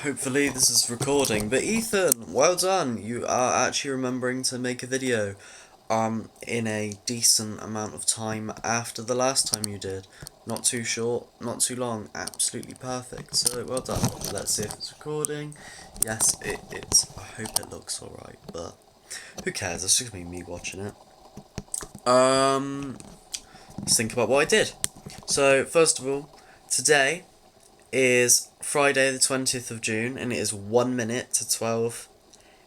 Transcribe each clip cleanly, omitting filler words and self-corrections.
Hopefully this is recording. But Ethan, well done. You are actually remembering to make a video in a decent amount of time after the last time you did. Not too short, not too long, absolutely perfect. So well done. Let's see if it's recording. Yes, it's. I hope it looks alright, but who cares? It's just gonna be me watching it. Let's think about what I did. So first of all, today is Friday the 20th of June, and it is 1 minute to 12.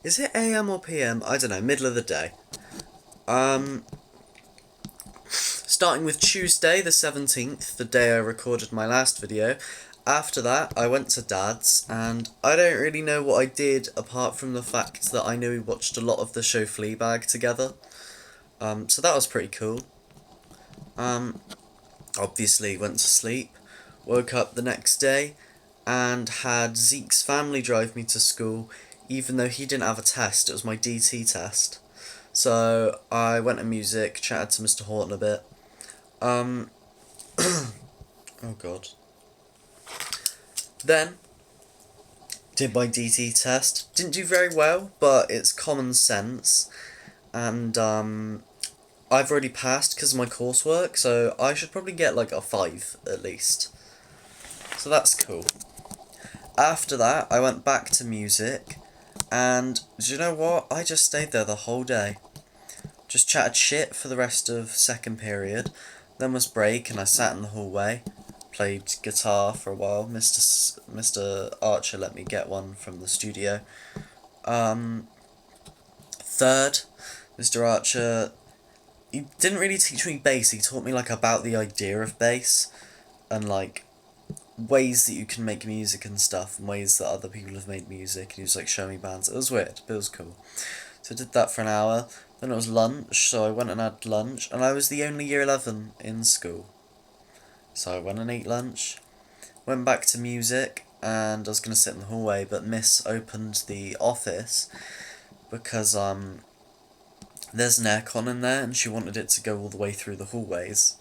Is it AM or PM? I don't know, middle of the day. Starting with Tuesday the 17th, the day I recorded my last video. After that, I went to Dad's, and I don't really know what I did apart from the fact that I know we watched a lot of the show Fleabag together. So that was pretty cool. Obviously went to sleep, woke up the next day, and had Zeke's family drive me to school, even though he didn't have a test. It was my DT test. So I went to music, chatted to Mr. Horton a bit. Oh god. Then did my DT test. Didn't do very well, but it's common sense, and I've already passed because of my coursework, so I should probably get like a 5 at least. So that's cool. After that, I went back to music, and do you know what? I just stayed there the whole day. Just chatted shit for the rest of second period. Then was break, and I sat in the hallway, played guitar for a while. Mr. Archer let me get one from the studio. Third, Mr. Archer, he didn't really teach me bass. He taught me like about the idea of bass, and like ways that you can make music and stuff, and ways that other people have made music, and he was like showing me bands. It was weird, but it was cool. So I did that for an hour. Then it was lunch, so I went and had lunch, and I was the only year 11 in school. So I went and ate lunch, went back to music, and I was going to sit in the hallway, but Miss opened the office because there's an aircon in there, and she wanted it to go all the way through the hallways.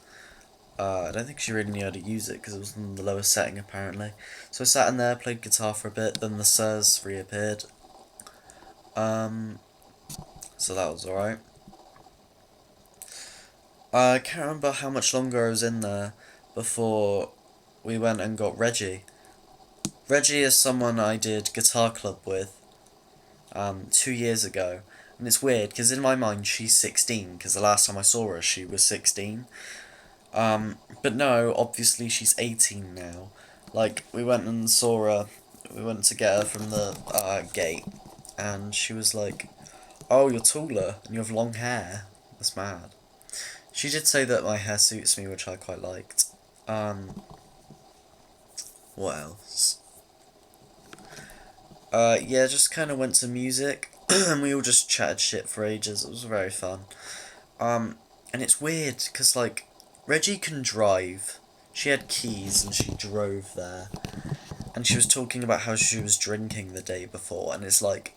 I don't think she really knew how to use it because it was in the lowest setting apparently. So I sat in there, played guitar for a bit, then the sirs reappeared. So that was alright. I can't remember how much longer I was in there before we went and got Reggie. Reggie is someone I did guitar club with 2 years ago. And it's weird because in my mind she's 16 because the last time I saw her she was 16. But no, obviously she's 18 now. Like, we went and saw her, we went to get her from the gate, and she was like, "Oh, you're taller, and you have long hair." That's mad. She did say that my hair suits me, which I quite liked. What else? Yeah, just kind of went to music, and we all just chatted shit for ages. It was very fun. And it's weird, because, like, Reggie can drive. She had keys and she drove there. And she was talking about how she was drinking the day before, and it's like,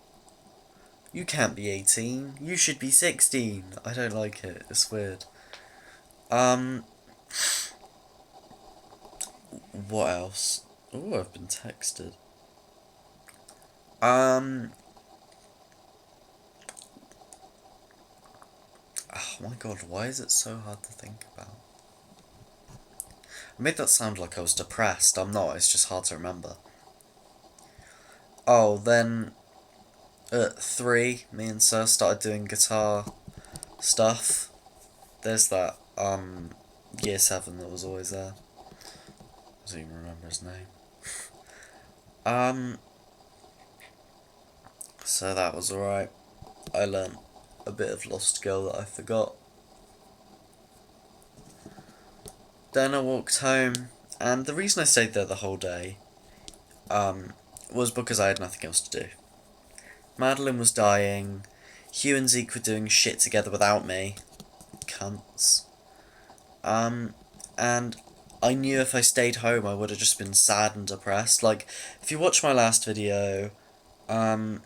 you can't be 18, you should be 16. I don't like it, it's weird. What else? Oh, I've been texted. Oh my god, why is it so hard to think about? I made that sound like I was depressed. I'm not, it's just hard to remember. Oh, then at 3, me and Sir started doing guitar stuff. There's that, year 7 that was always there. I don't even remember his name. So that was alright. I learnt a bit of Lost Girl that I forgot. Then I walked home, and the reason I stayed there the whole day was because I had nothing else to do. Madeline was dying, Hugh and Zeke were doing shit together without me. Cunts. And I knew if I stayed home I would have just been sad and depressed. Like, if you watch my last video, I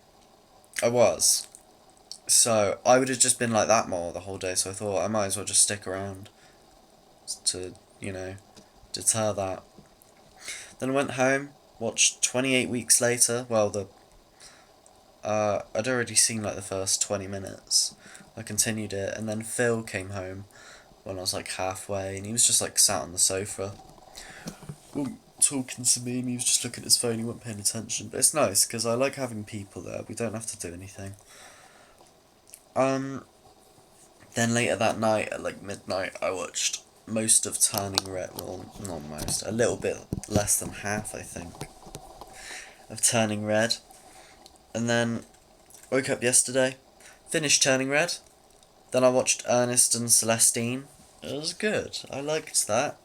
was. So, I would have just been like that more the whole day, so I thought I might as well just stick around to, deter that. Then I went home, watched 28 Weeks Later. Well, I'd already seen like the first 20 minutes. I continued it, and then Phil came home when I was like halfway, and he was just like sat on the sofa, talking to me, and he was just looking at his phone. He wasn't paying attention, but it's nice because I like having people there. We don't have to do anything. Then later that night at like midnight, I watched most of Turning Red. Well, not most, a little bit less than half, I think, of Turning Red, and then woke up yesterday, finished Turning Red. Then I watched Ernest and Celestine. It was good. I liked that.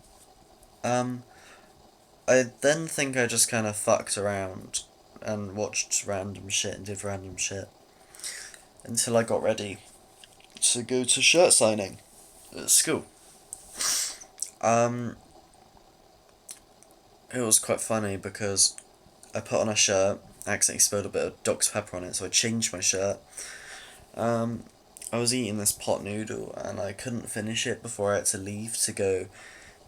I then think I just kind of fucked around and watched random shit and did random shit until I got ready to go to shirt signing at school. It was quite funny because I put on a shirt, accidentally spilled a bit of Dr. Pepper on it, so I changed my shirt. I was eating this pot noodle and I couldn't finish it before I had to leave to go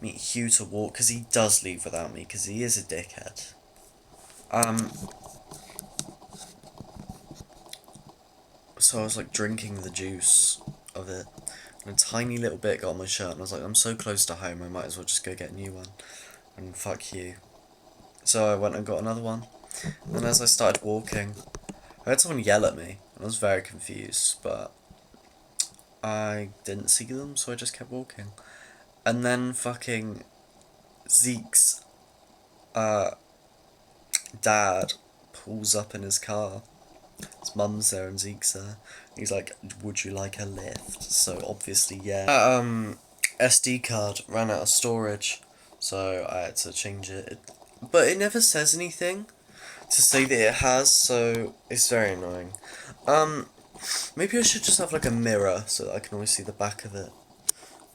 meet Hugh to walk, because he does leave without me because he is a dickhead. So I was like drinking the juice of it, and a tiny little bit got on my shirt, and I was like, I'm so close to home, I might as well just go get a new one, and fuck you. So I went and got another one, and as I started walking, I heard someone yell at me, and I was very confused, but I didn't see them, so I just kept walking. And then fucking Zeke's dad pulls up in his car. His mum's there and Zeke's there. He's like, would you like a lift? So obviously, yeah. SD card ran out of storage, so I had to change it. But it never says anything to say that it has, so it's very annoying. Maybe I should just have like a mirror so that I can always see the back of it.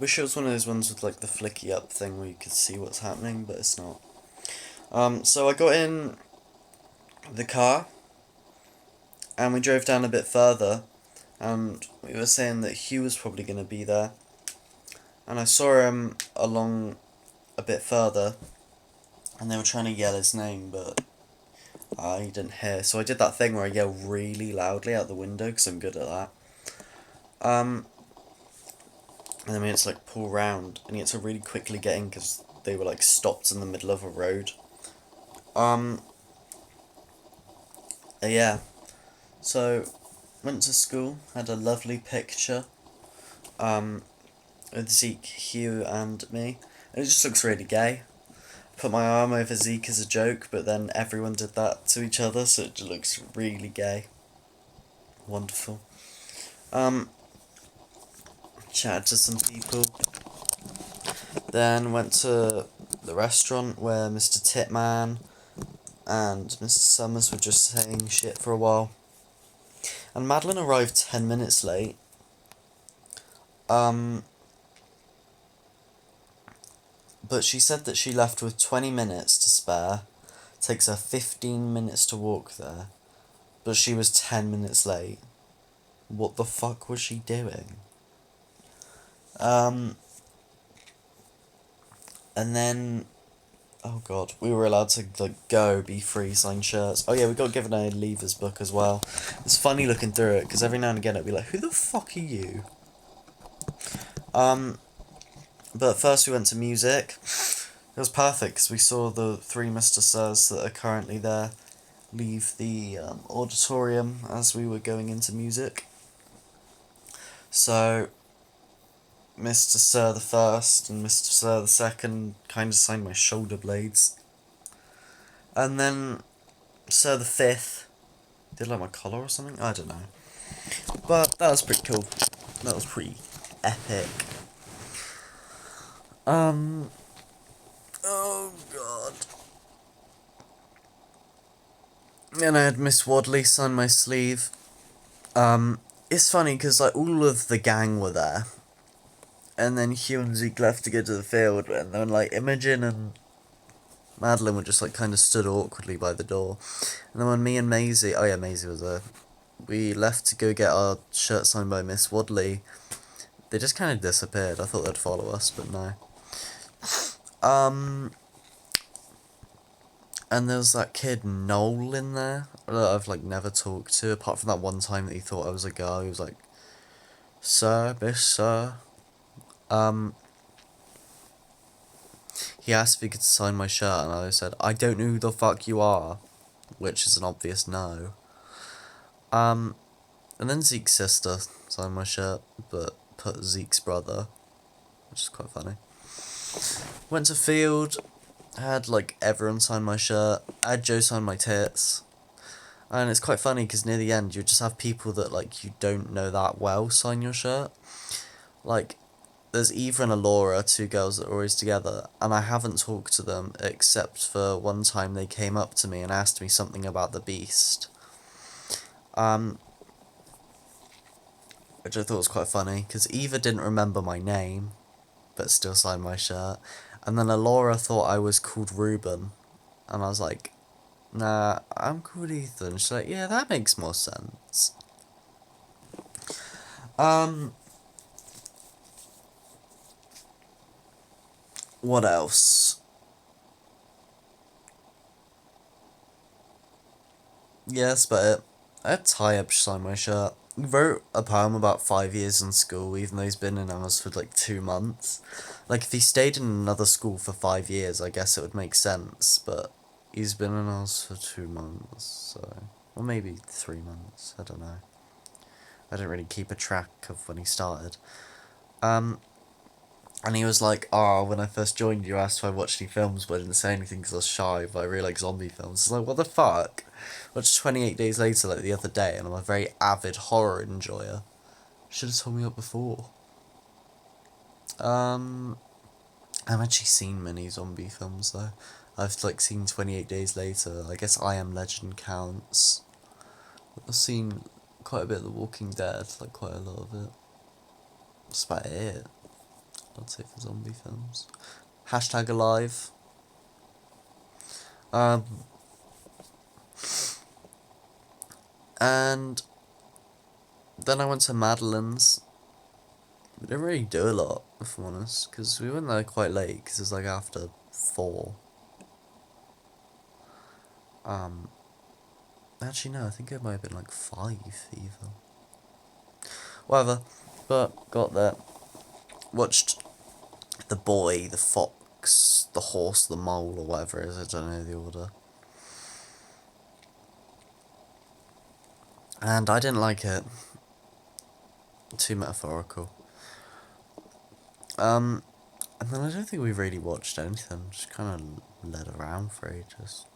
Wish it was one of those ones with like the flicky up thing where you could see what's happening, but it's not. So I got in the car, and we drove down a bit further, and we were saying that Hugh was probably going to be there, and I saw him along a bit further, and they were trying to yell his name, but he didn't hear, so I did that thing where I yell really loudly out the window, because I'm good at that. And then we had to like pull round, and he had to really quickly get in, because they were like stopped in the middle of a road. Yeah. So, went to school, had a lovely picture, with Zeke, Hugh, and me. And it just looks really gay. Put my arm over Zeke as a joke, but then everyone did that to each other, so it just looks really gay. Wonderful. Chatted to some people. Then went to the restaurant where Mr. Titman and Mr. Summers were just saying shit for a while. And Madeline arrived 10 minutes late. But she said that she left with 20 minutes to spare. Takes her 15 minutes to walk there. But she was 10 minutes late. What the fuck was she doing? And then, oh god, we were allowed to like go, be free, sign shirts. Oh yeah, we got given a leavers book as well. It's funny looking through it, because every now and again it'd be like, who the fuck are you? But first we went to music. It was perfect, because we saw the 3 Mr. Sirs that are currently there leave the auditorium as we were going into music. So, Mr. Sir the First and Mr. Sir the Second kind of signed my shoulder blades. And then Sir the Fifth did like my collar or something? I don't know. But that was pretty cool. That was pretty epic. Oh god. And I had Miss Wadley sign my sleeve. It's funny because like all of the gang were there, and then Hugh and Zeke left to go to the field, and then like Imogen and Madeline were just like kind of stood awkwardly by the door, and then when me and Maisie, oh yeah, Maisie was there, we left to go get our shirt signed by Miss Wadley. They just kind of disappeared. I thought they'd follow us, but no. And there was that kid Noel in there that I've like never talked to, apart from that one time that he thought I was a girl. He was like, "Sir, miss, sir." Um, he asked if he could sign my shirt, and I said, "I don't know who the fuck you are," which is an obvious no. And then Zeke's sister signed my shirt, but put Zeke's brother, which is quite funny. Went to field, had like everyone sign my shirt, I had Joe sign my tits. And it's quite funny because near the end you just have people that like you don't know that well sign your shirt. Like, there's Eva and Alora, two girls that are always together, and I haven't talked to them except for one time they came up to me and asked me something about the Beast. Which I thought was quite funny, because Eva didn't remember my name, but still signed my shirt. And then Alora thought I was called Ruben, and I was like, "Nah, I'm called Ethan." She's like, "Yeah, that makes more sense." What else? Yes, but I had Tyab sign my shirt. He wrote a poem about 5 years in school, even though he's been in ours for like 2 months. Like, if he stayed in another school for 5 years, I guess it would make sense, but he's been in ours for 2 months, so. Or maybe 3 months, I don't know. I didn't really keep a track of when he started. And he was like, "Oh, when I first joined you, I asked if I watched any films, but I didn't say anything because I was shy, but I really like zombie films." It's like, what the fuck? I watched 28 Days Later, like, the other day, and I'm a very avid horror enjoyer. Should have told me up before. I haven't actually seen many zombie films, though. I've, like, seen 28 Days Later. I guess I Am Legend counts. I've seen quite a bit of The Walking Dead, like, quite a lot of it. That's about it, I'd say, for zombie films. Hashtag alive. And then I went to Madeline's. We didn't really do a lot, if I'm honest, because we went there quite late, because it was like after 4. Actually no, I think it might have been like 5 even. Whatever, but got there, watched The Boy, The Fox, The Horse, The Mole, or whatever it is, I don't know the order. And I didn't like it. Too metaphorical. And then I don't think we really watched anything, just kind of led around for ages.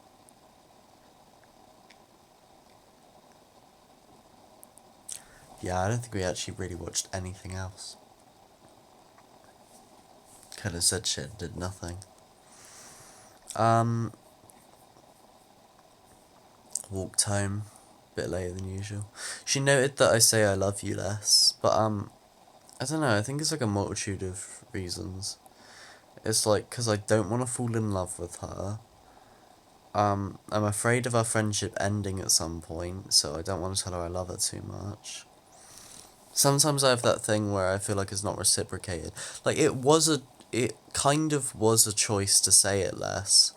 Yeah, I don't think we actually really watched anything else. Kind of said shit, did nothing. Walked home a bit later than usual. She noted that I say I love you less, but I don't know, I think it's like a multitude of reasons. It's like, because I don't want to fall in love with her. I'm afraid of our friendship ending at some point, so I don't want to tell her I love her too much. Sometimes I have that thing where I feel like it's not reciprocated. Like, it kind of was a choice to say it less.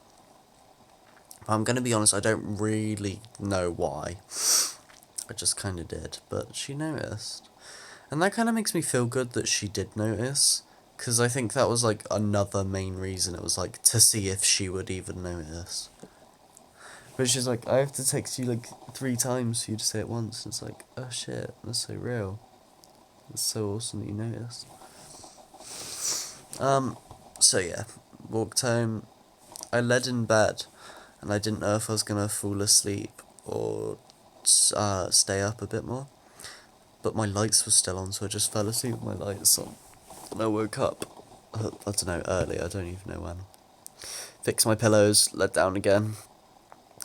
But I'm gonna be honest, I don't really know why. I just kind of did, but she noticed. And that kind of makes me feel good that she did notice, because I think that was, like, another main reason. It was, like, to see if she would even notice. But she's like, "I have to text you, like, 3 times for you to say it once." And it's like, oh shit, that's so real. It's so awesome that you noticed. So yeah, walked home. I laid in bed, and I didn't know if I was gonna fall asleep or stay up a bit more. But my lights were still on, so I just fell asleep with my lights on. And I woke up, I don't know, early, I don't even know when. Fixed my pillows, laid down again.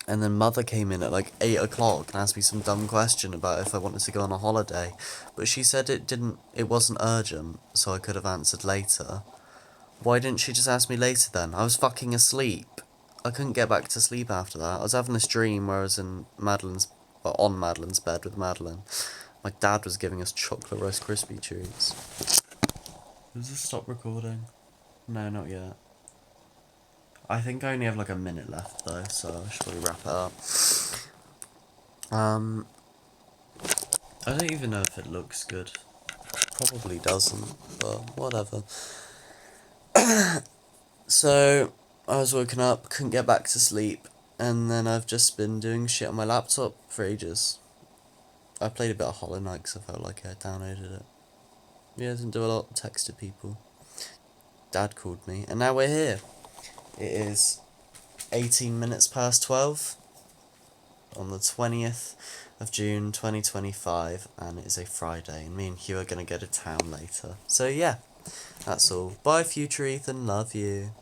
And then Mother came in at like 8 o'clock and asked me some dumb question about if I wanted to go on a holiday. But she said it wasn't urgent, so I could have answered later. Why didn't she just ask me later then? I was fucking asleep. I couldn't get back to sleep after that. I was having this dream where I was on Madeline's bed with Madeline. My dad was giving us chocolate Rice Krispie treats. Does this stop recording? No, not yet. I think I only have like a minute left though, so I should probably wrap it up. I don't even know if it looks good. Probably doesn't, but whatever. So, I was woken up, couldn't get back to sleep, and then I've just been doing shit on my laptop for ages. I played a bit of Hollow Knight because I felt like I downloaded it. Yeah, didn't do a lot, texted people. Dad called me, and now we're here. It is 18 minutes past 12 on the 20th of June 2025, and it is a Friday, and me and Hugh are going to go to town later. So yeah, that's all. Bye, future Ethan, love you.